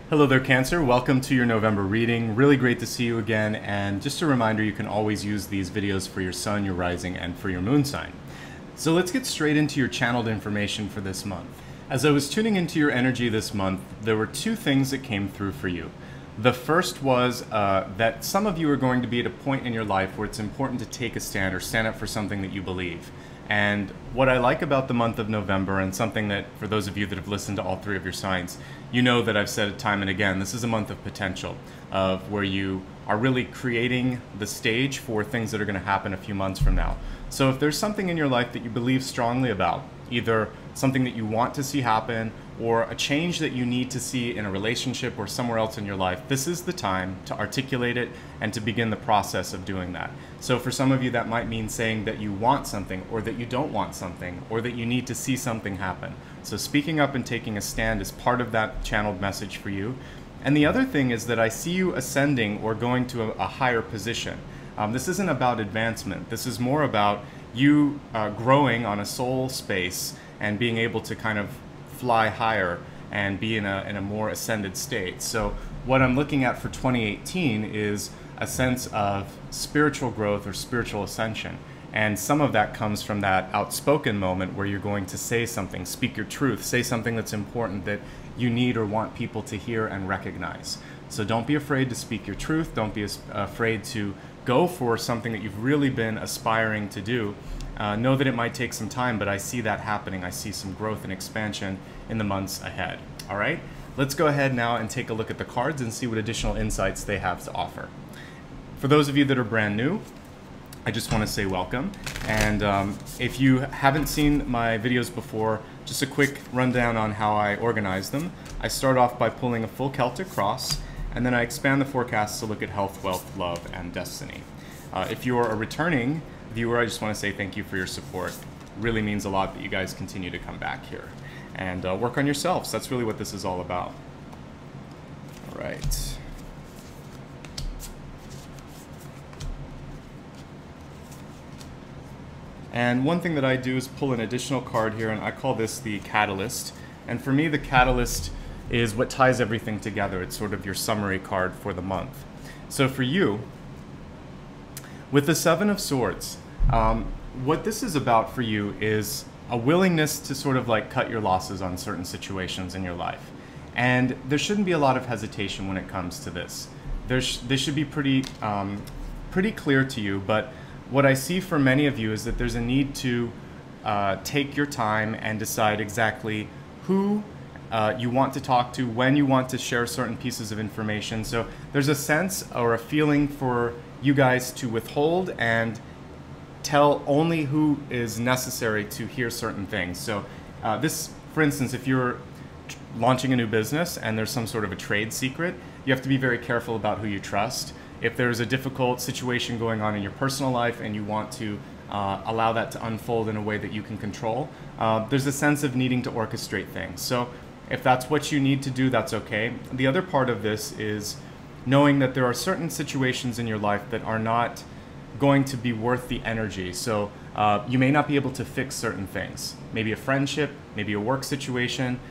Hello there, Cancer. Welcome to your November reading. Really great to see you again. And just a reminder, you can always use these videos for your sun, your rising, and for your moon sign. So let's get straight into your channeled information for this month. As I was tuning into your energy this month, there were two things that came through for you. The first was that some of you are going to be at a point in your life where it's important to take a stand or stand up for something that you believe. And what I like about the month of November, and something that for those of you that have listened to all three of your signs, you know that I've said it time and again, this is a month of potential, of where you are really creating the stage for things that are going to happen a few months from now. So if there's something in your life that you believe strongly about, either something that you want to see happen or a change that you need to see in a relationship or somewhere else in your life, this is the time to articulate it and to begin the process of doing that. So for some of you, that might mean saying that you want something or that you don't want something or that you need to see something happen. So speaking up and taking a stand is part of that channeled message for you. And the other thing is that I see you ascending or going to a higher position. This isn't about advancement. This is more about you growing on a soul space and being able to kind of fly higher and be in a more ascended state. So what I'm looking at for 2018 is a sense of spiritual growth or spiritual ascension. And some of that comes from that outspoken moment where you're going to say something, speak your truth, say something that's important that you need or want people to hear and recognize. So don't be afraid to speak your truth. Don't be afraid to go for something that you've really been aspiring to do. Know that it might take some time, but I see that happening. I see some growth and expansion in the months ahead. All right, let's go ahead now and take a look at the cards and see what additional insights they have to offer. For those of you that are brand new, I just want to say welcome. And if you haven't seen my videos before, just a quick rundown on how I organize them. I start off by pulling a full Celtic cross, and then I expand the forecast to look at health, wealth, love, and destiny. If you're a returning viewer, I just want to say thank you for your support. It really means a lot that you guys continue to come back here and work on yourselves. That's really what this is all about. All right. And one thing that I do is pull an additional card here, and I call this the catalyst. And for me, the catalyst is what ties everything together. It's sort of your summary card for the month. So for you, with the Seven of Swords, what this is about for you is a willingness to sort of like cut your losses on certain situations in your life. And there shouldn't be a lot of hesitation when it comes to this. This should be pretty clear to you, but what I see for many of you is that there's a need to take your time and decide exactly who you want to talk to, when you want to share certain pieces of information. So there's a sense or a feeling for you guys to withhold and tell only who is necessary to hear certain things. So this, for instance, if you're launching a new business and there's some sort of a trade secret, you have to be very careful about who you trust. If there's a difficult situation going on in your personal life and you want to allow that to unfold in a way that you can control, there's a sense of needing to orchestrate things. So if that's what you need to do, that's okay. The other part of this is knowing that there are certain situations in your life that are not going to be worth the energy. So you may not be able to fix certain things. Maybe a friendship, maybe a work situation.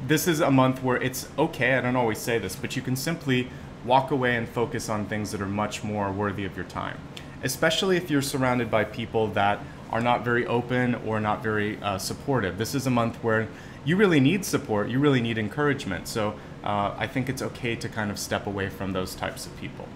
This is a month where it's okay, I don't always say this, but you can simply walk away and focus on things that are much more worthy of your time. Especially if you're surrounded by people that are not very open or not very supportive. This is a month where you really need support, you really need encouragement. So I think it's okay to kind of step away from those types of people.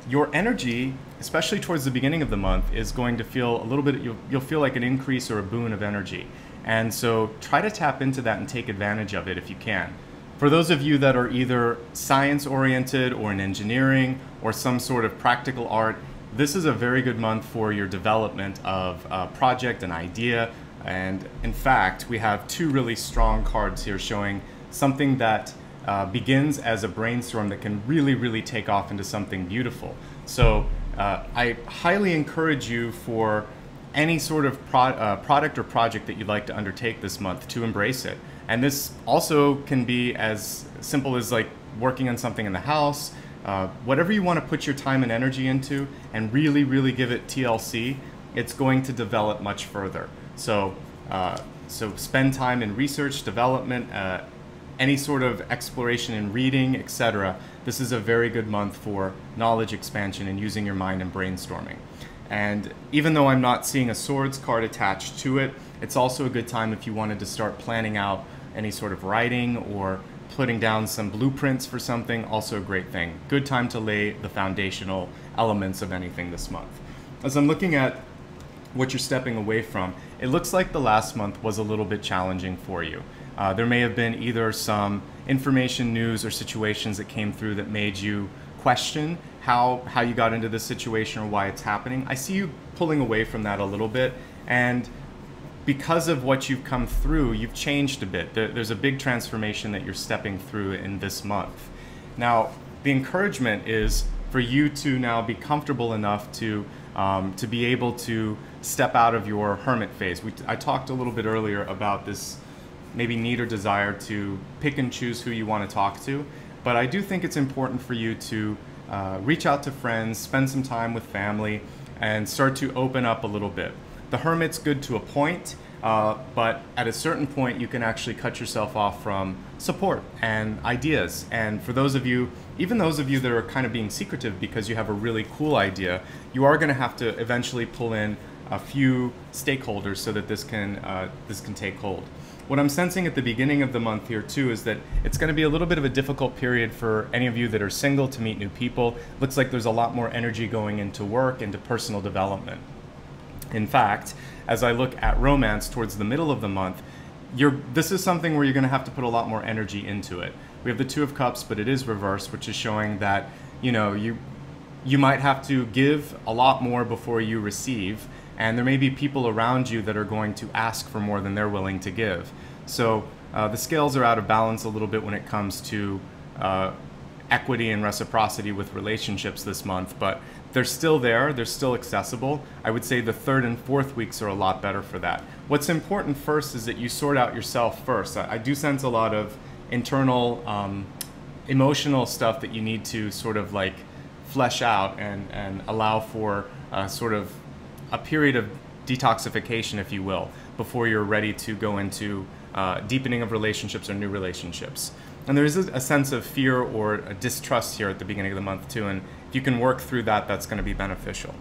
Your energy, especially towards the beginning of the month, is going to feel a little bit, you'll feel like an increase or a boon of energy. And so try to tap into that and take advantage of it if you can. For those of you that are either science-oriented or in engineering or some sort of practical art, this is a very good month for your development of a project, an idea. And in fact, we have two really strong cards here showing something that begins as a brainstorm that can really take off into something beautiful. So I highly encourage you, for any sort of product or project that you'd like to undertake this month, to embrace it. And this also can be as simple as like working on something in the house, whatever you want to put your time and energy into and really give it TLC, it's going to develop much further. So spend time in research, development, any sort of exploration in reading, etc., this is a very good month for knowledge expansion and using your mind and brainstorming. And even though I'm not seeing a swords card attached to it, it's also a good time if you wanted to start planning out any sort of writing or putting down some blueprints for something, also a great thing. Good time to lay the foundational elements of anything this month. As I'm looking at what you're stepping away from, it looks like the last month was a little bit challenging for you. There may have been either some information, news, or situations that came through that made you question how you got into this situation or why it's happening. I see you pulling away from that a little bit, and because of what you've come through, you've changed a bit. There's a big transformation that you're stepping through in this month. Now, the encouragement is for you to now be comfortable enough to be able to step out of your hermit phase. I talked a little bit earlier about this maybe need or desire to pick and choose who you want to talk to, but I do think it's important for you to reach out to friends, spend some time with family, and start to open up a little bit. The hermit's good to a point, but at a certain point you can actually cut yourself off from support and ideas. And for those of you, even those of you that are kind of being secretive because you have a really cool idea, you are going to have to eventually pull in a few stakeholders so that this can take hold. What I'm sensing at the beginning of the month here too is that it's going to be a little bit of a difficult period for any of you that are single to meet new people. Looks like there's a lot more energy going into work, into personal development. In fact, as I look at romance towards the middle of the month, this is something where you're going to have to put a lot more energy into it. We have the Two of Cups, but it is reversed, which is showing that you might have to give a lot more before you receive, and there may be people around you that are going to ask for more than they're willing to give. So the scales are out of balance a little bit when it comes to equity and reciprocity with relationships this month, but they're still there, they're still accessible. I would say the third and fourth weeks are a lot better for that. What's important first is that you sort out yourself first. I do sense a lot of internal emotional stuff that you need to sort of like flesh out and allow for sort of a period of detoxification, if you will, before you're ready to go into deepening of relationships or new relationships. And there is a sense of fear or a distrust here at the beginning of the month too, and if you can work through that, that's going to be beneficial.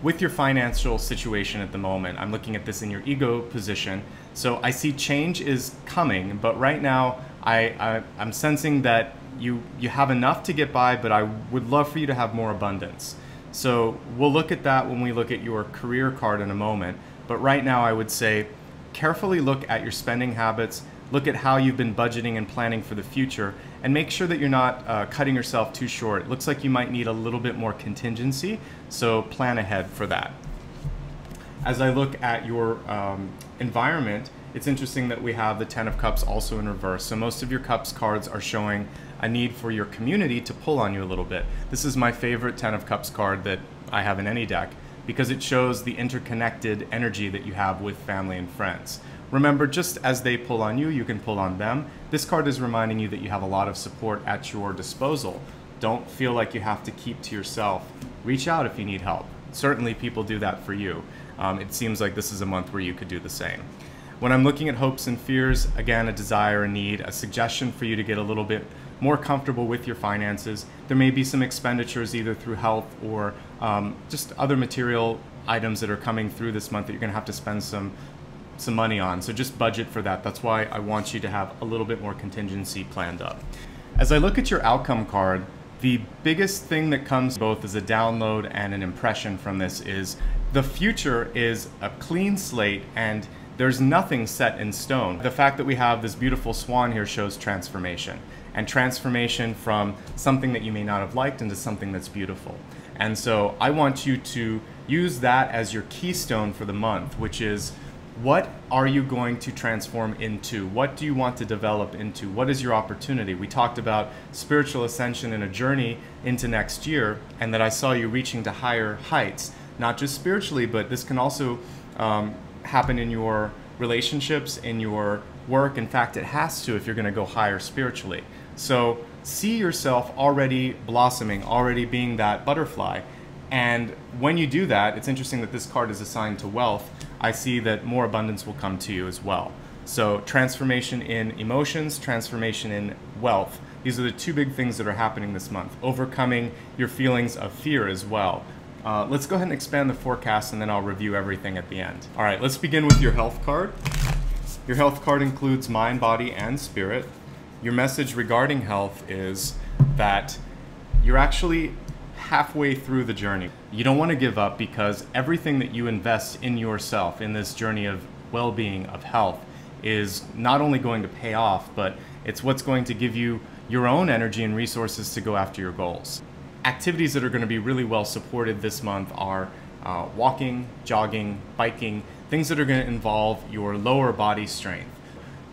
With your financial situation at the moment, I'm looking at this in your ego position, so I see change is coming, but right now I'm sensing that you have enough to get by, but I would love for you to have more abundance. So we'll look at that when we look at your career card in a moment, but right now I would say carefully look at your spending habits, look at how you've been budgeting and planning for the future, and make sure that you're not cutting yourself too short. It looks like you might need a little bit more contingency, so plan ahead for that. As I look at your environment, it's interesting that we have the Ten of Cups also in reverse. So most of your Cups cards are showing a need for your community to pull on you a little bit. This is my favorite Ten of Cups card that I have in any deck because it shows the interconnected energy that you have with family and friends. Remember, just as they pull on you, you can pull on them. This card is reminding you that you have a lot of support at your disposal. Don't feel like you have to keep to yourself. Reach out if you need help. Certainly people do that for you. It seems like this is a month where you could do the same. When I'm looking at hopes and fears, again, a desire, a need, a suggestion for you to get a little bit more comfortable with your finances. There may be some expenditures either through health or just other material items that are coming through this month that you're going to have to spend some money on. So just budget for that. That's why I want you to have a little bit more contingency planned up. As I look at your outcome card, the biggest thing that comes both as a download and an impression from this is the future is a clean slate and there's nothing set in stone. The fact that we have this beautiful swan here shows transformation, and transformation from something that you may not have liked into something that's beautiful. And so I want you to use that as your keystone for the month, which is what are you going to transform into? What do you want to develop into? What is your opportunity? We talked about spiritual ascension and a journey into next year, and that I saw you reaching to higher heights, not just spiritually, but this can also happen in your relationships, in your work. In fact, it has to if you're going to go higher spiritually. So see yourself already blossoming, already being that butterfly. And when you do that, it's interesting that this card is assigned to wealth. I see that more abundance will come to you as well. So transformation in emotions, transformation in wealth. These are the two big things that are happening this month. Overcoming your feelings of fear as well. Let's go ahead and expand the forecast, and then I'll review everything at the end. All right, let's begin with your health card. Your health card includes mind, body, and spirit. Your message regarding health is that you're actually halfway through the journey. You don't want to give up, because everything that you invest in yourself in this journey of well-being, of health, is not only going to pay off, but it's what's going to give you your own energy and resources to go after your goals. Activities that are going to be really well supported this month are walking, jogging, biking, things that are going to involve your lower body strength.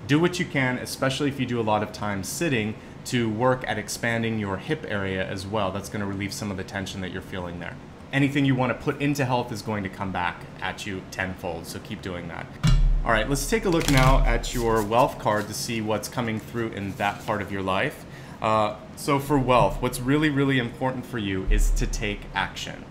Do what you can, especially if you do a lot of time sitting, to work at expanding your hip area as well. That's going to relieve some of the tension that you're feeling there. Anything you want to put into health is going to come back at you tenfold, so keep doing that. All right, let's take a look now at your wealth card to see what's coming through in that part of your life. So for wealth, what's really, really important for you is to take action.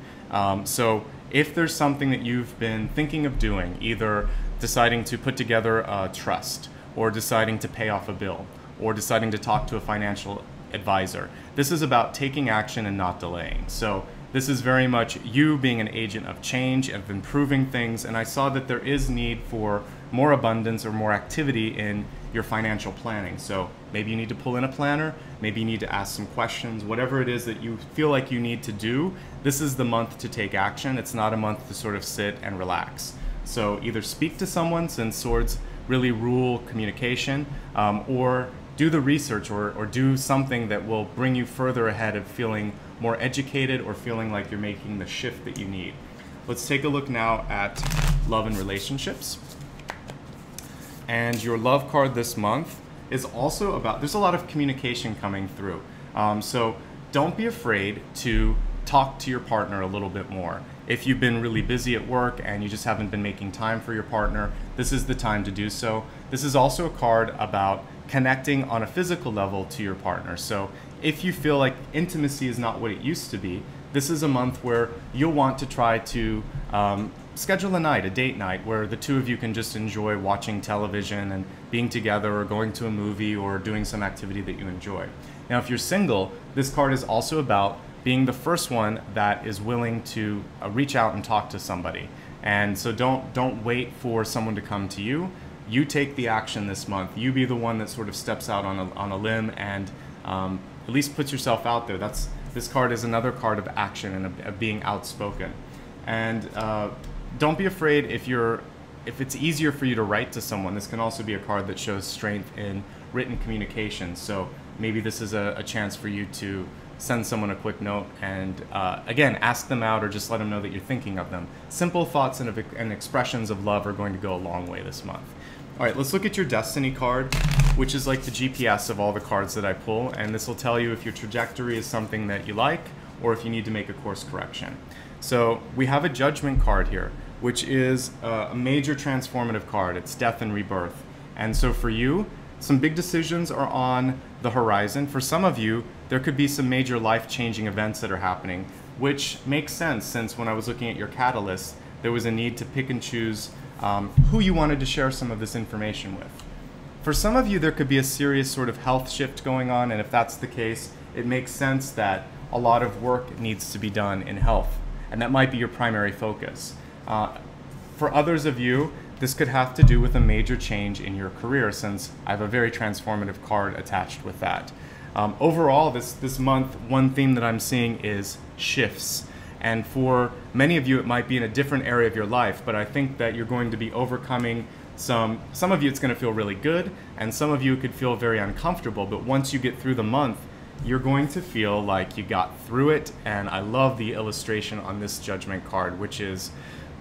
So if there's something that you've been thinking of doing, either deciding to put together a trust, or deciding to pay off a bill, or deciding to talk to a financial advisor, this is about taking action and not delaying. So this is very much you being an agent of change, of improving things, and I saw that there is need for more abundance or more activity in your financial planning. So maybe you need to pull in a planner, maybe you need to ask some questions, whatever it is that you feel like you need to do, this is the month to take action. It's not a month to sort of sit and relax. So either speak to someone, since swords really rule communication, or do the research, or do something that will bring you further ahead of feeling more educated or feeling like you're making the shift that you need. Let's take a look now at love and relationships. And your love card this month is also about, there's a lot of communication coming through. So don't be afraid to talk to your partner a little bit more. If you've been really busy at work and you just haven't been making time for your partner, this is the time to do so. This is also a card about connecting on a physical level to your partner. So if you feel like intimacy is not what it used to be, this is a month where you'll want to try to schedule a night, a date night, where the two of you can just enjoy watching television and being together, or going to a movie, or doing some activity that you enjoy. Now, if you're single, this card is also about being the first one that is willing to reach out and talk to somebody. And so don't wait for someone to come to you. You take the action this month. You be the one that sort of steps out on a limb and at least puts yourself out there. This card is another card of action and of being outspoken. And don't be afraid if it's easier for you to write to someone. This can also be a card that shows strength in written communication. So maybe this is a chance for you to send someone a quick note and again, ask them out, or just let them know that you're thinking of them. Simple thoughts and expressions of love are going to go a long way this month. All right, let's look at your destiny card, which is like the GPS of all the cards that I pull, and this will tell you if your trajectory is something that you like, or if you need to make a course correction. So we have a judgment card here, which is a major transformative card. It's death and rebirth. And so for you, some big decisions are on the horizon. For some of you, there could be some major life-changing events that are happening, which makes sense, since when I was looking at your catalyst, there was a need to pick and choose who you wanted to share some of this information with. For some of you, there could be a serious sort of health shift going on, and if that's the case, it makes sense that a lot of work needs to be done in health, and that might be your primary focus. For others of you, this could have to do with a major change in your career, since I have a very transformative card attached with that. Overall, this month, one theme that I'm seeing is shifts. And for many of you, it might be in a different area of your life, but I think that you're going to be overcoming some of you it's going to feel really good, and some of you could feel very uncomfortable, but once you get through the month, you're going to feel like you got through it. And I love the illustration on this judgment card, which is,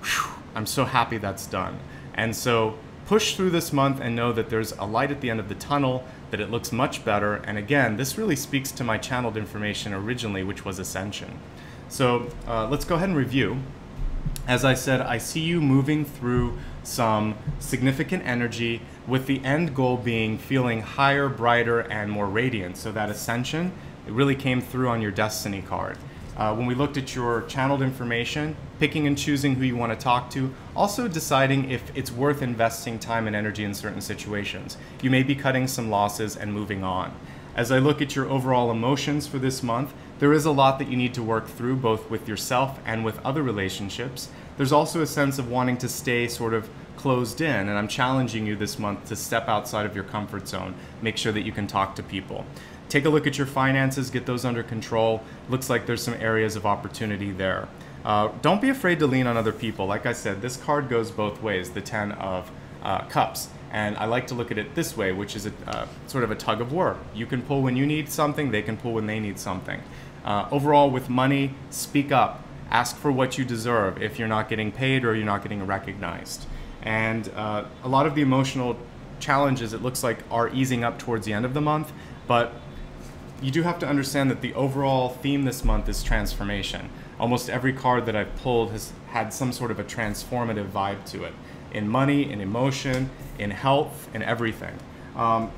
whew, I'm so happy that's done. And so push through this month and know that there's a light at the end of the tunnel, that it looks much better. And again, this really speaks to my channeled information originally, which was ascension. So let's go ahead and review. As I said, I see you moving through some significant energy, with the end goal being feeling higher, brighter, and more radiant. So that ascension, it really came through on your destiny card. when we looked at your channeled information, picking and choosing who you want to talk to, also deciding if it's worth investing time and energy in certain situations. You may be cutting some losses and moving on. As I look at your overall emotions for this month, there is a lot that you need to work through, both with yourself and with other relationships. There's also a sense of wanting to stay sort of closed in, and I'm challenging you this month to step outside of your comfort zone. Make sure that you can talk to people. Take a look at your finances, get those under control. Looks like there's some areas of opportunity there. Don't be afraid to lean on other people. Like I said, this card goes both ways, the 10 of Cups. And I like to look at it this way, which is sort of a tug of war. You can pull when you need something, they can pull when they need something. Overall, with money, speak up. Ask for what you deserve if you're not getting paid or you're not getting recognized. And a lot of the emotional challenges, it looks like, are easing up towards the end of the month, but you do have to understand that the overall theme this month is transformation. Almost every card that I've pulled has had some sort of a transformative vibe to it. In money, in emotion, in health, in everything.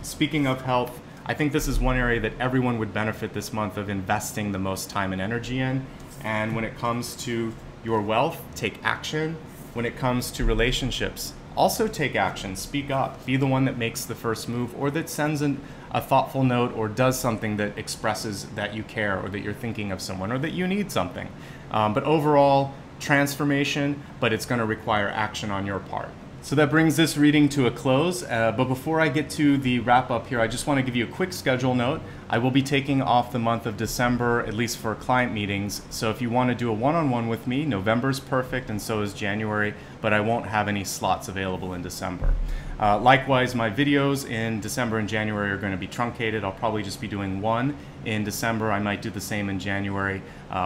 Speaking of health, I think this is one area that everyone would benefit this month of investing the most time and energy in. And when it comes to your wealth, take action. When it comes to relationships, also take action, speak up, be the one that makes the first move or that sends a thoughtful note or does something that expresses that you care or that you're thinking of someone or that you need something. But overall, transformation, but it's going to require action on your part. So that brings this reading to a close, but before I get to the wrap up here, I just want to give you a quick schedule note. I will be taking off the month of December, at least for client meetings, so if you want to do a one-on-one with me, November's perfect and so is January, but I won't have any slots available in December. Likewise, my videos in December and January are going to be truncated. I'll probably just be doing one in December. I might do the same in January,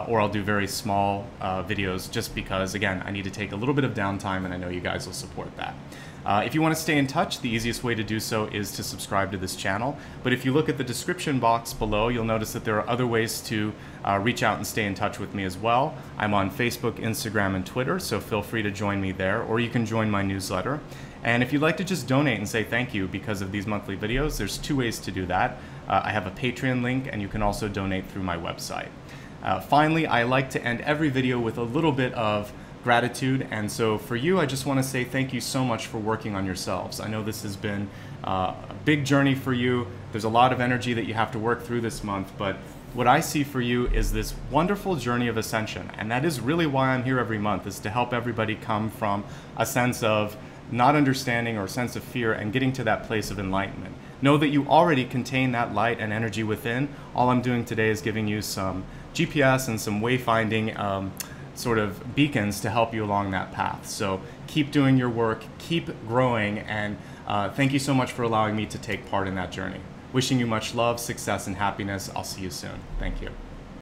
or I'll do very small videos just because, again, I need to take a little bit of downtime and I know you guys will support that. If you want to stay in touch, the easiest way to do so is to subscribe to this channel. But if you look at the description box below, you'll notice that there are other ways to reach out and stay in touch with me as well. I'm on Facebook, Instagram, and Twitter, so feel free to join me there, or you can join my newsletter. And if you'd like to just donate and say thank you because of these monthly videos, there's two ways to do that. I have a Patreon link, and you can also donate through my website. Finally, I like to end every video with a little bit of gratitude, and so for you, I just want to say thank you so much for working on yourselves. I know this has been a big journey for you. There's a lot of energy that you have to work through this month, but what I see for you is this wonderful journey of ascension, and that is really why I'm here every month, is to help everybody come from a sense of not understanding or a sense of fear and getting to that place of enlightenment. Know that you already contain that light and energy within. All I'm doing today is giving you some GPS and some wayfinding sort of beacons to help you along that path. So keep doing your work, keep growing, and thank you so much for allowing me to take part in that journey. Wishing you much love, success, and happiness. I'll see you soon. Thank you.